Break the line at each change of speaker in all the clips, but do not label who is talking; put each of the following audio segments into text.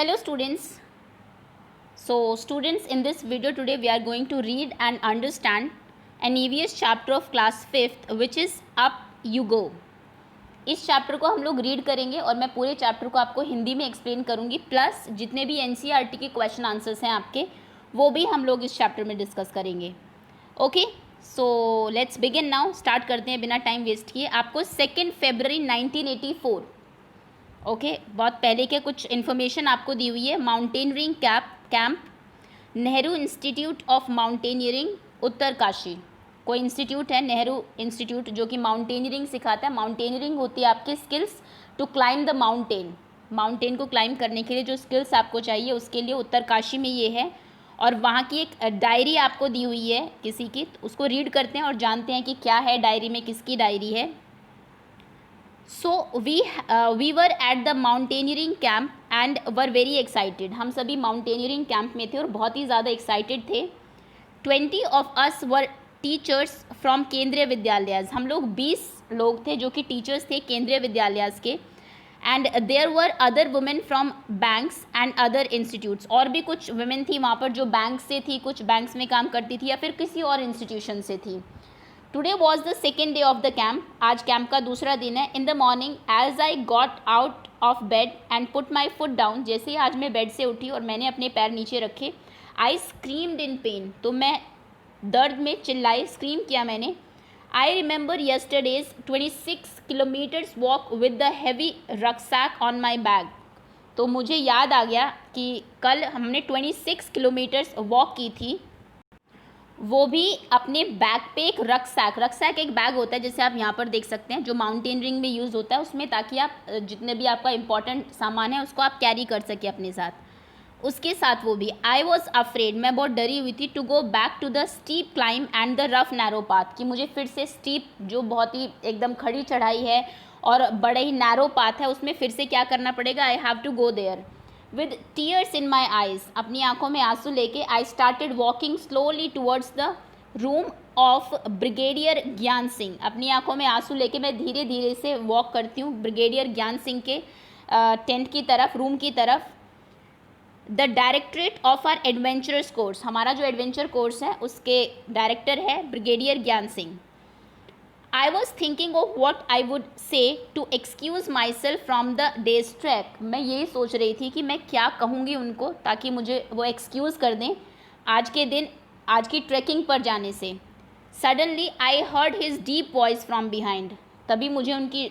Hello students. So students, in this video today we are going to read and understand an EVS chapter of class 5th which is Up You Go. इस chapter को हम लोग read करेंगे और मैं पूरे chapter को आपको हिंदी में एक्सप्लेन करूंगी, प्लस जितने भी NCERT के क्वेश्चन आंसर्स हैं आपके वो भी हम लोग इस चैप्टर में डिस्कस करेंगे. Okay, so let's begin now. Start करते हैं बिना टाइम वेस्ट किए. आपको 2 फरवरी 1984 ओके बहुत पहले के कुछ इन्फॉर्मेशन आपको दी हुई है. Mountaineering camp Nehru institute of mountaineering Uttarkashi. कोई इंस्टीट्यूट है नेहरू इंस्टीट्यूट जो कि माउंटेनियरिंग सिखाता है. माउंटेनियरिंग होती है आपकी skills to climb the mountain को क्लाइम करने के लिए जो स्किल्स आपको चाहिए उसके लिए उत्तरकाशी में ये है. और वहाँ की एक डायरी आपको दी हुई है किसी की, तो उसको रीड करते हैं और जानते हैं कि क्या है डायरी में, किसकी डायरी है. So we were at the mountaineering camp and were very excited. हम सभी माउंटेनियरिंग कैंप में थे और बहुत ही ज़्यादा एक्साइटेड थे. 20 of us were teachers from केंद्रीय विद्यालय. हम लोग 20 लोग थे जो कि टीचर्स थे केंद्रीय विद्यालय के. And there were other women from banks and other institutes. और भी कुछ वुमेन थी वहाँ पर जो बैंक से थी, कुछ बैंक्स में काम करती थी या फिर किसी और इंस्टीट्यूशन से थी. Today was the second day of the camp. आज कैंप का दूसरा दिन है. In the morning as I got out of bed and put my foot down. जैसे ही आज मैं बेड से उठी और मैंने अपने पैर नीचे रखे, आई स्क्रीम्ड इन पेन. तो मैं दर्द में चिल्लाई, स्क्रीम किया मैंने. I remember yesterday's 26 kilometres walk with the heavy rucksack on my bag. तो मुझे याद आ गया कि कल हमने 26 किलोमीटर्स वॉक की थी, वो भी अपने बैग पे एक रक्सैक एक बैग होता है जैसे आप यहाँ पर देख सकते हैं जो माउंटेनियरिंग में यूज़ होता है उसमें, ताकि आप जितने भी आपका इंपॉर्टेंट सामान है उसको आप कैरी कर सके अपने साथ. उसके साथ वो भी. I was afraid. मैं बहुत डरी हुई थी. To go back to the steep climb and the rough narrow path. कि मुझे फिर से स्टीप जो बहुत ही एकदम खड़ी चढ़ाई है और बड़े ही नैरो पाथ है उसमें फिर से क्या करना पड़ेगा. I have to go there. With tears in my eyes. अपनी आंखों में आंसू लेके I started walking slowly towards the room of Brigadier Gyan Singh. अपनी आंखों में आंसू लेके मैं धीरे धीरे से वॉक करती हूँ ब्रिगेडियर ज्ञान सिंह के टेंट की तरफ, रूम की तरफ. The directorate of our adventurous course. हमारा जो एडवेंचर कोर्स है उसके डायरेक्टर है Brigadier Gyan Singh. I was thinking of what I would say to excuse myself from the day's trek. मैं यही सोच रही थी कि मैं क्या कहूँगी उनको ताकि मुझे वो एक्सक्यूज़ कर दें आज के दिन, आज की ट्रैकिंग पर जाने से. Suddenly I heard his deep voice from behind. तभी मुझे उनकी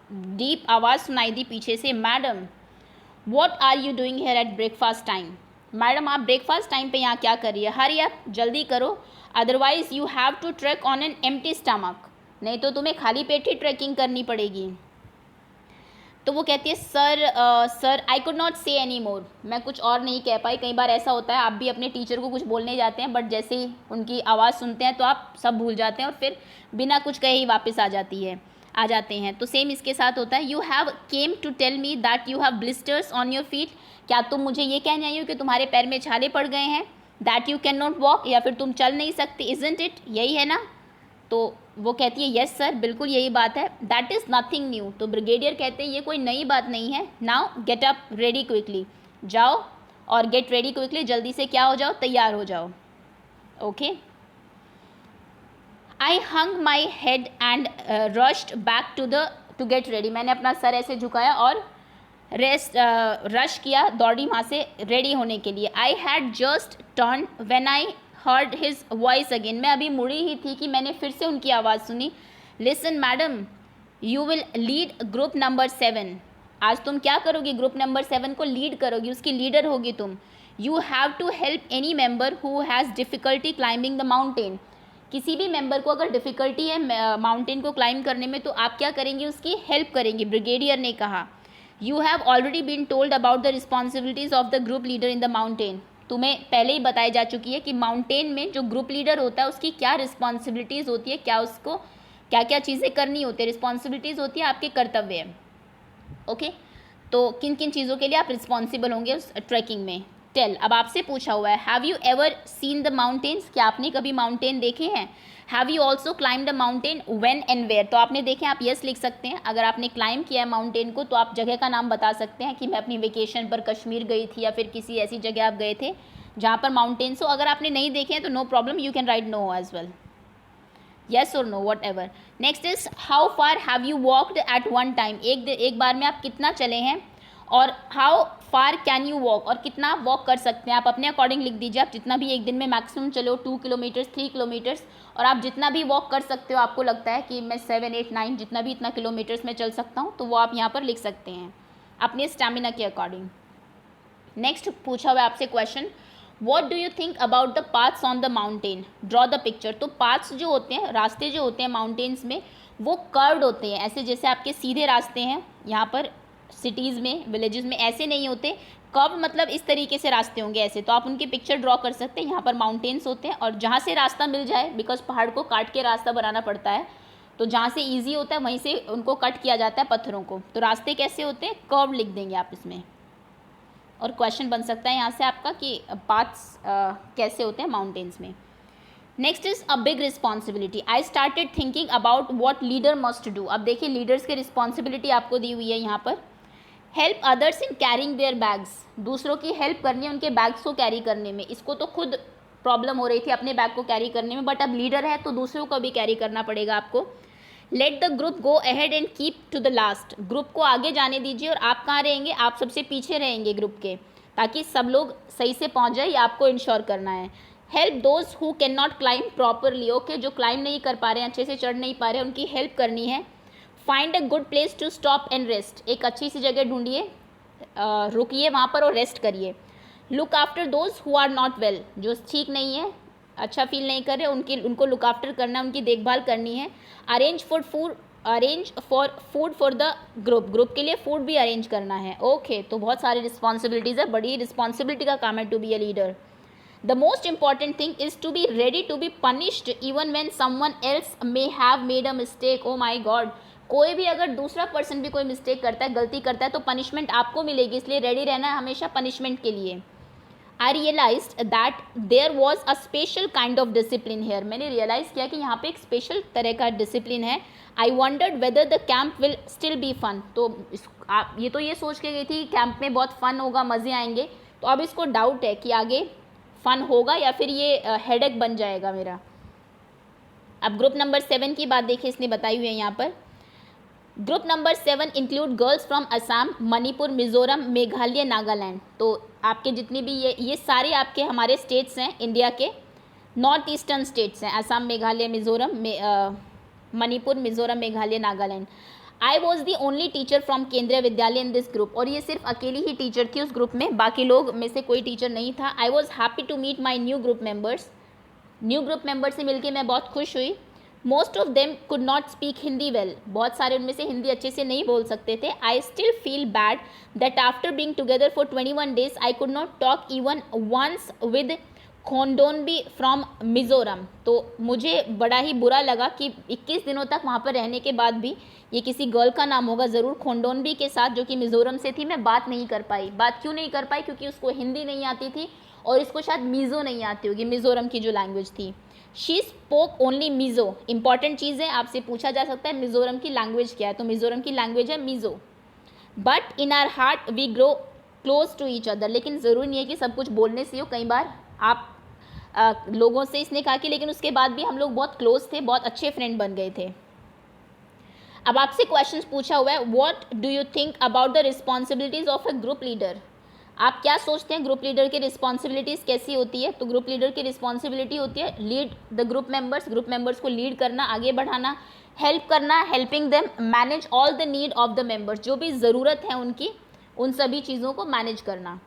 डीप आवाज़ सुनाई दी पीछे से. Madam what are you doing here at breakfast time. Madam आप ब्रेकफास्ट टाइम पे यहाँ क्या कर रही है. हरी आप जल्दी करो, otherwise you have to trek on an empty stomach. नहीं तो तुम्हें खाली पेट ही ट्रैकिंग करनी पड़ेगी. तो वो कहती है सर आई कुड नॉट से एनी मोर. मैं कुछ और नहीं कह पाई. कई बार ऐसा होता है आप भी अपने टीचर को कुछ बोलने जाते हैं बट जैसे ही उनकी आवाज़ सुनते हैं तो आप सब भूल जाते हैं और फिर बिना कुछ कहे ही वापस आ जाते हैं. तो सेम इसके साथ होता है. You have came to tell me that you have blisters on your feet. क्या तुम मुझे ये कहने आई हो कि तुम्हारे पैर में छाले पड़ गए हैं. That you can not walk, या फिर तुम चल नहीं सकती. इजंट इट, यही है ना. तो वो कहती है यस सर, बिल्कुल यही बात है. That is nothing new. तो ब्रिगेडियर कहते हैं ये कोई नई बात नहीं है. Now get up ready quickly. जाओ और गेट रेडी क्विकली, जल्दी से क्या हो जाओ, तैयार हो जाओ. Okay. I hung my head and rushed back to get ready. मैंने अपना सर ऐसे झुकाया और रश किया, दौड़ी वहाँ से रेडी होने के लिए. I had just turn when I heard his voice again. मैं अभी मुड़ी ही थी कि मैंने फिर से उनकी आवाज़ सुनी. Listen madam you will lead group number 7. आज तुम क्या करोगी, ग्रुप नंबर 7 को लीड करोगी, उसकी लीडर होगी तुम. You have to help any member who has difficulty climbing the mountain. किसी भी मेंबर को अगर डिफ़िकल्टी है माउंटेन को क्लाइंब करने में तो आप क्या करेंगे, उसकी हेल्प करेंगे. ब्रिगेडियर ने कहा. You have already been told about the responsibilities of the group leader in the mountain. तुम्हें पहले ही बताई जा चुकी है कि माउंटेन में जो ग्रुप लीडर होता है उसकी क्या रिस्पॉन्सिबिलिटीज़ होती है, क्या उसको क्या क्या चीज़ें करनी होती है. रिस्पॉन्सिबिलिटीज़ होती है आपके कर्तव्य. ओके. तो किन किन चीज़ों के लिए आप रिस्पॉन्सिबल होंगे उस ट्रैकिंग में. टेल। अब आपसे पूछा हुआ है have you ever seen the mountains, क्या आपने कभी माउंटेन देखे हैं? Have you also climb the mountain when and where, तो आपने देखे, आप यस लिख सकते हैं। अगर आपने क्लाइम किया है माउंटेन को तो आप जगह का नाम बता सकते हैं कि मैं अपनी वेकेशन पर कश्मीर गई थी या फिर किसी ऐसी जगह आप गए थे जहाँ पर माउंटेन्स हो। अगर आपने नहीं देखे हैं तो no problem, you can write no as well, yes or no whatever. Next is how far have you walked at one time, एक बार में आप कितना चले हैं, और how far can you walk, और कितना आप वॉक कर सकते हैं। आप अपने अकॉर्डिंग लिख दीजिए, आप जितना भी एक दिन में मैक्सिमम चलो 2 किलोमीटर्स 3 किलोमीटर्स, और आप जितना भी वॉक कर सकते हो, आपको लगता है कि मैं 7 8 9 जितना भी इतना किलोमीटर्स में चल सकता हूँ, तो वो आप यहाँ पर लिख सकते हैं अपने स्टेमिना के अकॉर्डिंग। नेक्स्ट पूछा हुआ है आपसे question, what do you think about the paths on the mountain, draw the picture. तो पाथ्स जो होते हैं, रास्ते जो होते हैं माउंटेन्स में, वो कर्व्ड होते हैं, ऐसे जैसे आपके सीधे रास्ते हैं यहाँ पर सिटीज़ में, विलेजेस में ऐसे नहीं होते। कर्व मतलब इस तरीके से रास्ते होंगे ऐसे, तो आप उनकी पिक्चर ड्रॉ कर सकते हैं। यहाँ पर माउंटेन्स होते हैं और जहाँ से रास्ता मिल जाए, बिकॉज पहाड़ को काट के रास्ता बनाना पड़ता है, तो जहाँ से ईजी होता है वहीं से उनको कट किया जाता है पत्थरों को। तो रास्ते कैसे होते हैं, कर्व लिख देंगे आप इसमें, और क्वेश्चन बन सकता है यहाँ से आपका कि पाथ्स कैसे होते हैं माउंटेन्स में। Next is a big responsibility, I started thinking about what leader must do. अब देखिए लीडर्स की रिस्पॉन्सिबिलिटी आपको दी हुई है यहाँ पर, help others in carrying there bags, दूसरों की हेल्प करनी है उनके बैग्स को कैरी करने में। इसको तो खुद प्रॉब्लम हो रही थी अपने बैग को कैरी करने में, बट अब लीडर है तो दूसरों को भी कैरी करना पड़ेगा आपको। Let the group go ahead and keep to the last, group को आगे जाने दीजिए और आप कहाँ रहेंगे, आप सबसे पीछे रहेंगे ग्रुप के, ताकि सब लोग सही से पहुँच जाए, ये आपको इंश्योर करना है। Help those who can not climb properly, okay, जो क्लाइम नहीं कर पा रहे हैं, अच्छे से चढ़ नहीं पा रहे हैं, उनकी हेल्प करनी है। Find a good place to stop and rest, एक अच्छी सी जगह ढूंढिए, रुकिए वहाँ पर और रेस्ट करिए। Look after those who are not well, जो ठीक नहीं है, अच्छा फील नहीं कर रहे, उनको लुक आफ्टर करना, उनकी देखभाल करनी है। Arrange for food for the group के लिए फूड भी अरेंज करना है। ओके, तो बहुत सारी रिस्पॉन्सिबिलिटीज़ है, बड़ी रिस्पॉन्सिबिलिटी का काम है to be a leader. The most important thing is to be ready to be punished even when someone else may have made a mistake. Oh my God, कोई भी अगर दूसरा पर्सन भी कोई मिस्टेक करता है, गलती करता है, तो पनिशमेंट आपको मिलेगी, इसलिए रेडी रहना है हमेशा पनिशमेंट के लिए। I realised that there was a special kind of discipline here, मैंने रियलाइज़ किया कि यहाँ पे एक स्पेशल तरह का डिसिप्लिन है। I wondered whether the camp will still be fun, तो आप ये सोच के गई थी कैंप में बहुत फन होगा, मज़े आएंगे, तो अब इसको डाउट है कि आगे फन होगा या फिर ये हेडेक बन जाएगा मेरा। अब ग्रुप नंबर 7 की बात देखिए, इसने बताई हुई है यहाँ पर। Group number 7 include girls from Assam, Manipur, Mizoram, Meghalaya, Nagaland. तो आपके जितने भी ये सारे आपके हमारे स्टेट्स हैं, इंडिया के नॉर्थ ईस्टर्न स्टेट्स हैं, Assam, Meghalaya, Mizoram, Manipur, Mizoram, Meghalaya, Nagaland. I was the only teacher from केंद्रीय विद्यालय इन दिस ग्रुप, और ये सिर्फ अकेली ही टीचर थी उस ग्रुप में, बाकी लोग में से कोई टीचर नहीं था। I was happy to meet my new group members, new group member से मिलकर मैं बहुत खुश हुई। Most of them could not speak Hindi well, बहुत सारे उनमें से हिंदी अच्छे से नहीं बोल सकते थे। I still feel bad that after being together for 21 days I could not talk even once with Khondonbi from Mizoram. तो मुझे बड़ा ही बुरा लगा कि 21 दिनों तक वहाँ पर रहने के बाद भी, ये किसी गर्ल का नाम होगा ज़रूर, खोंडोनबी के साथ, जो कि मिज़ोरम से थी, मैं बात नहीं कर पाई। बात क्यों नहीं कर पाई, क्योंकि उसको हिंदी नहीं आती थी और इसको शायद मीज़ो नहीं आती होगी, मिज़ोरम की जो लैंग्वेज थी। She spoke only Mizo, important चीज़ है, आपसे पूछा जा सकता है मिज़ोरम की लैंग्वेज क्या है, तो मिज़ोरम की लैंग्वेज है Mizo. But in our heart we grow close to each other, लेकिन ज़रूरी नहीं है कि सब कुछ बोलने से हो, कई बार आप लोगों से, इसने कहा कि लेकिन उसके बाद भी हम लोग बहुत क्लोज थे, बहुत अच्छे फ्रेंड बन गए थे। अब आपसे क्वेश्चंस पूछा हुआ है, what do you think about the responsibilities of a group leader, आप क्या सोचते हैं ग्रुप लीडर की रिस्पॉन्सिबिलिटीज़ कैसी होती है। तो ग्रुप लीडर की रिस्पॉन्सिबिलिटी होती है लीड द ग्रुप मेंबर्स को लीड करना, आगे बढ़ाना, हेल्प करना, helping them manage all the need of the members, जो भी ज़रूरत है उनकी, उन सभी चीज़ों को मैनेज करना।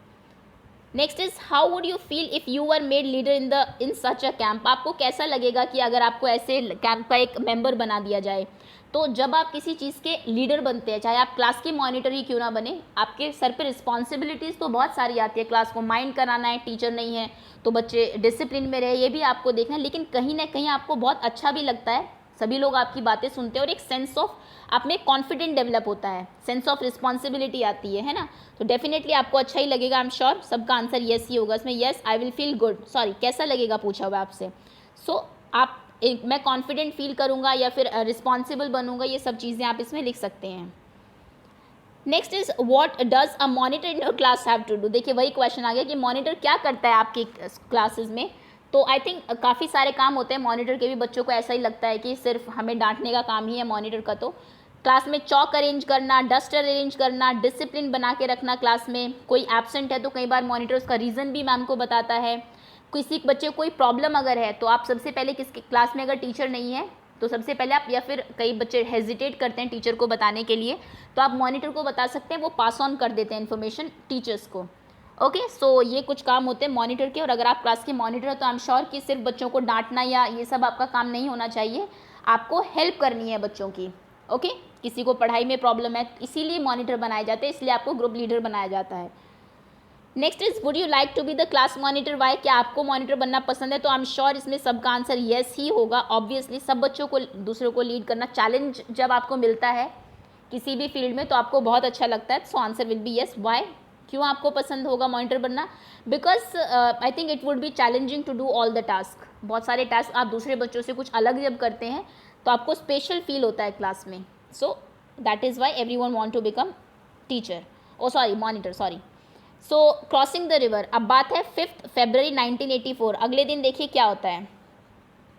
Next is how would you feel if you were made leader in such a camp, आपको कैसा लगेगा कि अगर आपको ऐसे कैंप का एक मेंबर बना दिया जाए। तो जब आप किसी चीज़ के लीडर बनते हैं, चाहे आप क्लास के मॉनिटर ही क्यों ना बने, आपके सर पे रिस्पॉन्सिबिलिटीज़ तो बहुत सारी आती है, क्लास को माइंड कराना है, टीचर नहीं है तो बच्चे डिसिप्लिन में रहे, ये भी आपको देखना है, लेकिन कहीं ना कहीं आपको बहुत अच्छा भी लगता है सभी लोग आपकी बातें सुनते हैं और एक सेंस ऑफ आप में कॉन्फिडेंट डेवलप होता है, सेंस ऑफ रिस्पॉन्सिबिलिटी आती है ना, तो डेफिनेटली आपको अच्छा ही लगेगा। आई एम श्योर सबका आंसर येस ही होगा इसमें। Yes I will feel good, sorry कैसा लगेगा पूछा हुआ आपसे। सो आप मैं कॉन्फिडेंट फील करूँगा या फिर रिस्पॉन्सिबल बनूंगा, ये सब चीज़ें आप इसमें लिख सकते हैं। Next is what does a monitor in your class have to do. देखिए वही क्वेश्चन आ गया कि मॉनिटर क्या करता है आपकी क्लासेस में। तो आई थिंक काफ़ी सारे काम होते हैं मॉनिटर के भी, बच्चों को ऐसा ही लगता है कि सिर्फ हमें डांटने का काम ही है मॉनिटर का। तो क्लास में चौक अरेंज करना, डस्टर अरेंज करना, डिसिप्लिन बना के रखना, क्लास में कोई एब्सेंट है तो कई बार मॉनिटर उसका रीज़न भी मैम को बताता है। किसी बच्चे को कोई प्रॉब्लम अगर है तो आप सबसे पहले किसके क्लास में अगर टीचर नहीं है तो सबसे पहले आप, या फिर कई बच्चे हेजिटेट करते हैं टीचर को बताने के लिए, तो आप मॉनिटर को बता सकते हैं, वो पास ऑन कर देते हैं इन्फॉर्मेशन टीचर्स को। ओके सो ये कुछ काम होते हैं मॉनिटर के। और अगर आप क्लास के मॉनिटर हो तो आई एम श्योर कि सिर्फ बच्चों को डांटना या ये सब आपका काम नहीं होना चाहिए, आपको हेल्प करनी है बच्चों की। ओके किसी को पढ़ाई में प्रॉब्लम है इसीलिए मॉनिटर बनाए जाते हैं, इसलिए आपको ग्रुप लीडर बनाया जाता है। Next is would you like to be the class monitor why. क्या आपको मॉनिटर बनना पसंद है? तो आई एम श्योर इसमें सबका आंसर येस ही होगा। ऑब्वियसली सब बच्चों को दूसरों को लीड करना, चैलेंज जब आपको मिलता है किसी भी फील्ड में तो आपको बहुत अच्छा लगता है। So answer will be yes. Why, क्यों आपको पसंद होगा मॉनिटर बनना? Because I think it would be challenging to do all the task. बहुत सारे टास्क आप दूसरे बच्चों से कुछ अलग जब करते हैं तो आपको स्पेशल फील होता है क्लास में। So that is why everyone want to become teacher, oh sorry monitor, sorry. So crossing the river, अब बात है 5 फरवरी 1984। अगले दिन देखिए क्या होता है।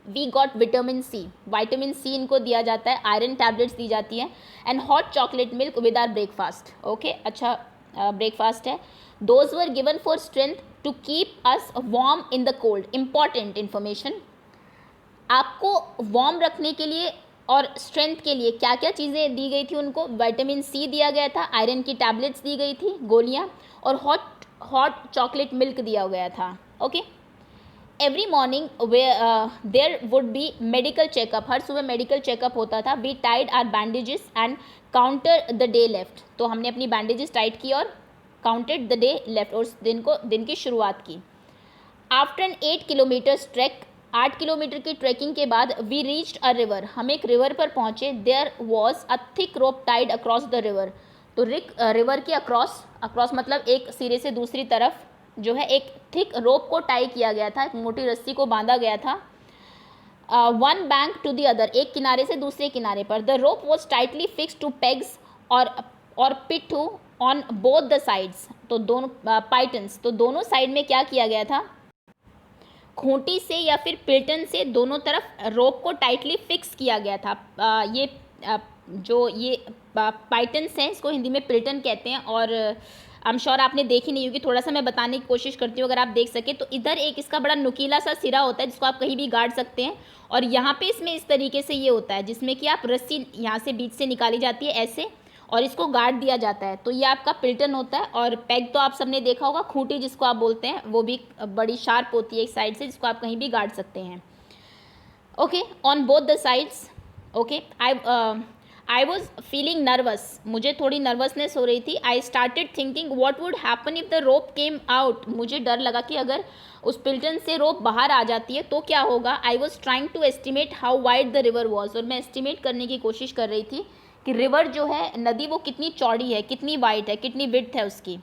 We got vitamin C, vitamin C इनको दिया जाता है, आयरन टैबलेट्स दी जाती हैं, and hot chocolate milk with our breakfast. Okay अच्छा ब्रेकफास्ट है। Those were given for strength to keep us warm in the cold. Important information, आपको वार्म रखने के लिए और स्ट्रेंथ के लिए क्या क्या चीज़ें दी गई थी उनको? विटामिन सी दिया गया था, आयरन की टैबलेट्स दी गई थी, गोलियाँ, और हॉट चॉकलेट मिल्क दिया गया था। Okay every morning there would be medical checkup, हर सुबह मेडिकल चेकअप होता था। We tied our bandages and counter the day left, तो हमने अपनी बैंडेजेस टाइट की और काउंटेड द डे लेफ्ट, और दिन की शुरुआत की। After an 8 kilometres trek, 8 kilometre की ट्रैकिंग के बाद वी रीच्ड अ रिवर, हम एक रिवर पर पहुँचे। There was a thick rope tied across the river, तो रिवर के अक्रॉस मतलब एक सिरे से दूसरी तरफ जो है एक थिक रोप को टाई किया गया था, एक मोटी रस्सी को बांधा गया था। One bank to the other, एक किनारे से दूसरे किनारे पर। The rope was tightly fix to pegs और पिट्ठू ऑन बोथ द साइड्स, तो दोनों पाइटन्स, तो दोनों साइड में क्या किया गया था? खूंटी से या फिर पिल्टन से दोनों तरफ रोप को टाइटली फिक्स किया गया था। ये जो ये पाइटन्स हैं इसको हिंदी में पिल्टन कहते हैं, और आई एम श्योर आपने देखी नहीं होगी, थोड़ा सा मैं बताने की कोशिश करती हूँ अगर आप देख सके तो। इधर एक इसका बड़ा नुकीला सा सिरा होता है जिसको आप कहीं भी गाड़ सकते हैं, और यहाँ पे इसमें इस तरीके से ये होता है जिसमें कि आप रस्सी यहाँ से बीच से निकाली जाती है ऐसे, और इसको गाड़ दिया जाता है, तो ये आपका पिल्टन होता है। और पैग तो आप सबने देखा होगा, खूंटी जिसको आप बोलते हैं, वो भी बड़ी शार्प होती है एक साइड से, जिसको आप कहीं भी गाड़ सकते हैं। Okay on both the sides. Okay I was feeling nervous, मुझे थोड़ी नर्वसनेस हो रही थी। I started thinking what would happen if the rope came out, मुझे डर लगा कि अगर उस पिल्टन से रोप बाहर आ जाती है तो क्या होगा। I was trying to estimate how wide the river was, और मैं एस्टिमेट करने की कोशिश कर रही थी कि रिवर जो है, नदी, वो कितनी चौड़ी है, कितनी वाइड है, कितनी विड्थ है उसकी।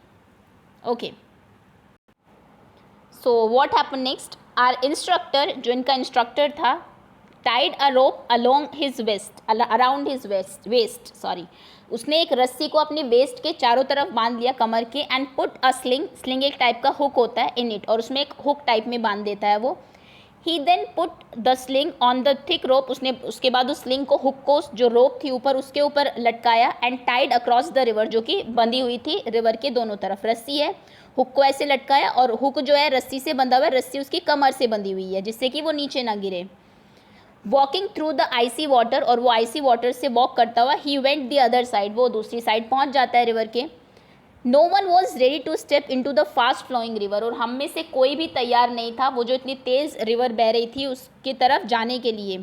Okay so what happen next, our instructor, जो इनका इंस्ट्रक्टर था, tied a rope along his waist, around his waist sorry, उसने एक रस्सी को अपने वेस्ट के चारों तरफ बांध लिया, कमर के, एंड पुट अ स्लिंग एक टाइप का हुक होता है इन इट, और उसमें एक हुक टाइप में बांध देता है वो। He then put the sling on the thick rope, उसने उसके बाद उस स्लिंग को, हुक को, जो रोप थी ऊपर, उसके ऊपर लटकाया, and tied across the river, जो कि बंधी हुई थी रिवर के दोनों तरफ। रस्सी है, हुक को ऐसे लटकाया, और हुक जो है रस्सी से बंधा हुआ है, रस्सी उसकी कमर से बंधी हुई है जिससे कि वो नीचे ना गिरे। Walking through the icy water, और वो आइसी वाटर से वॉक करता हुआ, he went the other side, वो दूसरी साइड पहुंच जाता है रिवर के। No one was ready to step into the fast flowing river, और हम में से कोई भी तैयार नहीं था वो जो इतनी तेज़ रिवर बह रही थी उसकी तरफ जाने के लिए।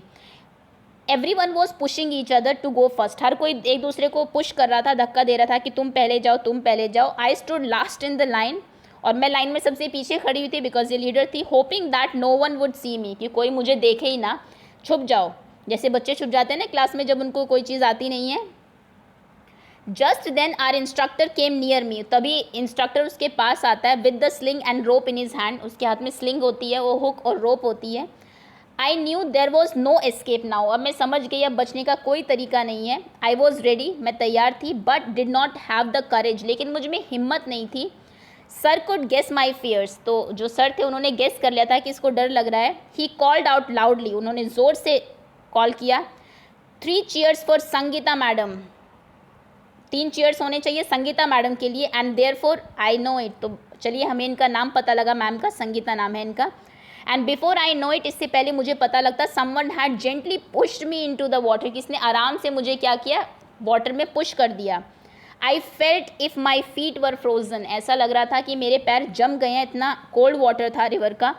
Everyone was pushing each other to go first, हर कोई एक दूसरे को पुश कर रहा था, धक्का दे रहा था कि तुम पहले जाओ, तुम पहले जाओ। I stood last in the line, और मैं लाइन में सबसे पीछे खड़ी हुई थी बिकॉज ये लीडर थी। Hoping that no one would see me, कि कोई मुझे देखे ही ना, छुप जाओ। जैसे बच्चे छुट जाते हैं ना क्लास में जब उनको कोई चीज़ आती नहीं है। Just then our instructor came near me, तभी इंस्ट्रक्टर उसके पास आता है with the sling and rope in his hand, उसके हाथ में स्लिंग होती है, वो हुक और रोप होती है। I knew there was no escape now, अब मैं समझ गई अब बचने का कोई तरीका नहीं है। आई वॉज रेडी, मैं तैयार थी, but did not have the courage, लेकिन मुझ में हिम्मत नहीं थी। Sir could guess my fears, तो जो सर थे उन्होंने गेस कर लिया था कि इसको डर लग रहा है। ही कॉल्ड आउट लाउडली, उन्होंने ज़ोर से कॉल किया, 3 cheers for Sangeeta madam, 3 cheers होने चाहिए संगीता मैडम के लिए। And therefore I know it, तो चलिए हमें इनका नाम पता लगा, मैम का संगीता नाम है इनका। And before I know it, इससे पहले मुझे पता लगता, someone had gently pushed me into the water, किसने आराम से मुझे क्या किया, वाटर में पुश कर दिया। I felt if my feet were frozen, ऐसा लग रहा था कि मेरे पैर जम गए हैं, इतना कोल्ड वाटर था रिवर का।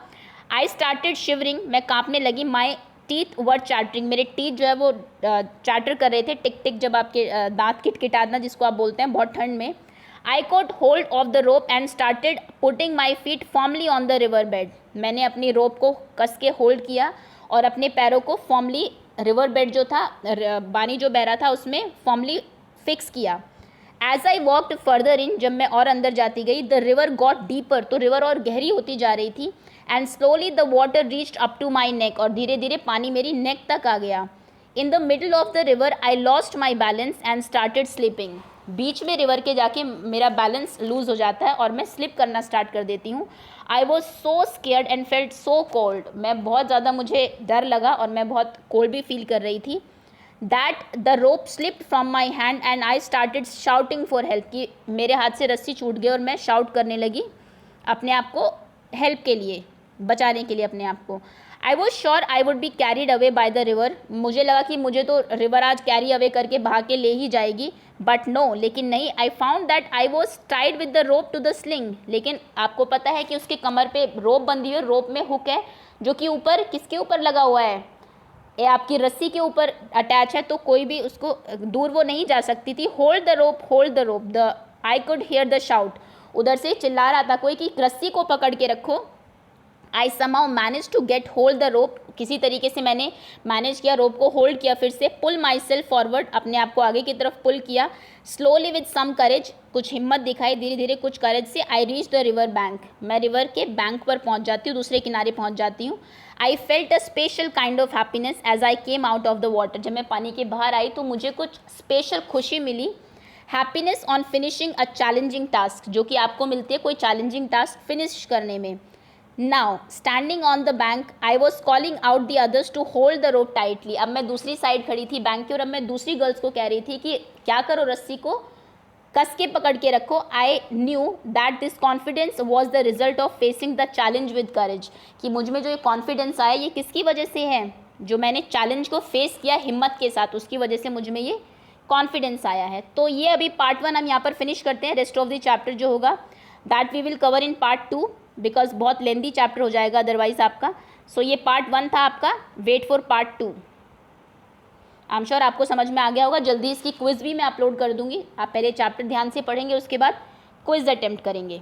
आई स्टार्टेड शिवरिंग, मैं काँपने लगी। माई टीथ वर चैटरिंग, मेरे टीथ जो है वो चैटर कर रहे थे, टिक टिक, जब आपके दांत किटकिटाना जिसको आप बोलते हैं बहुत ठंड में। आई cot hold of the rope and started putting my feet formally on the river bed, मैंने अपनी रोप को कस के होल्ड किया और अपने पैरों को फॉर्मली रिवर बेड जो था, पानी जो बह रहा था उसमें फॉर्मली फिक्स किया। As I walked further in, जब मैं और अंदर जाती गई, द रिवर गॉट डीपर, तो रिवर और गहरी होती जा रही थी। And slowly the water reached up to my neck, और धीरे धीरे पानी मेरी नेक तक आ गया। In the middle of the river I lost my balance and started slipping, बीच में रिवर के जाके मेरा बैलेंस लूज हो जाता है और मैं स्लिप करना स्टार्ट कर देती हूँ। I was so scared and felt so cold, मैं बहुत ज़्यादा, मुझे डर लगा और मैं बहुत कोल्ड भी फील कर रही थी। That the rope slipped from my hand and I started shouting for help, कि मेरे हाथ से रस्सी छूट गई और मैं शाउट करने लगी अपने आप को हेल्प के लिए, बचाने के लिए अपने आप को। I was sure I would be carried away by the river, मुझे लगा कि मुझे तो रिवर आज कैरी अवे करके भाग के ले ही जाएगी, बट नो, लेकिन नहीं। I found that I was tied with the rope to the sling, लेकिन आपको पता है कि उसके कमर पे रोप बंधी हुई है, रोप में हुक है जो कि ऊपर किसके ऊपर लगा हुआ है, ये आपकी रस्सी के ऊपर अटैच है, तो कोई भी उसको दूर वो नहीं जा सकती थी। Hold the rope, hold the rope, the I could hear the shout, उधर से चिल्ला रहा था कोई कि रस्सी को पकड़ के रखो। I somehow manage to get hold the rope, किसी तरीके से मैंने मैनेज किया, रोप को होल्ड किया फिर से। पुल माई सेल्फ फॉरवर्ड, अपने आप को आगे की तरफ पुल किया। स्लोली विद सम करेज, कुछ हिम्मत दिखाई, धीरे धीरे कुछ करेज से। I reach the river bank, मैं रिवर के बैंक पर पहुंच जाती हूँ, दूसरे किनारे पहुंच जाती हूँ। I felt a special kind of happiness as I came out of the water, जब मैं पानी के बाहर आई तो मुझे कुछ स्पेशल खुशी मिली। Happiness on finishing a challenging task, जो कि आपको मिलती है कोई चैलेंजिंग टास्क फिनिश करने में। Now standing on the bank I was calling out the others to hold the rope tightly, अब मैं दूसरी साइड खड़ी थी बैंक की और अब मैं दूसरी गर्ल्स को कह रही थी कि क्या करो, रस्सी को कस के पकड़ के रखो। I knew that this confidence was the result of facing the challenge with courage, कि मुझ में जो ये कॉन्फिडेंस आया ये किसकी वजह से है, जो मैंने चैलेंज को फेस किया हिम्मत के साथ, उसकी वजह से मुझ में ये कॉन्फिडेंस आया है। तो ये अभी पार्ट 1 हम यहाँ पर फिनिश करते हैं। रेस्ट ऑफ द चैप्टर जो होगा that we will cover in part 2, because बहुत लेंदी चैप्टर हो जाएगा अदरवाइज आपका। सो ये पार्ट 1 था आपका, wait for part 2। I am sure आपको समझ में आ गया होगा। जल्दी इसकी क्विज़ भी मैं अपलोड कर दूंगी, आप पहले चैप्टर ध्यान से पढ़ेंगे, उसके बाद क्विज़ अटेम्प्ट करेंगे।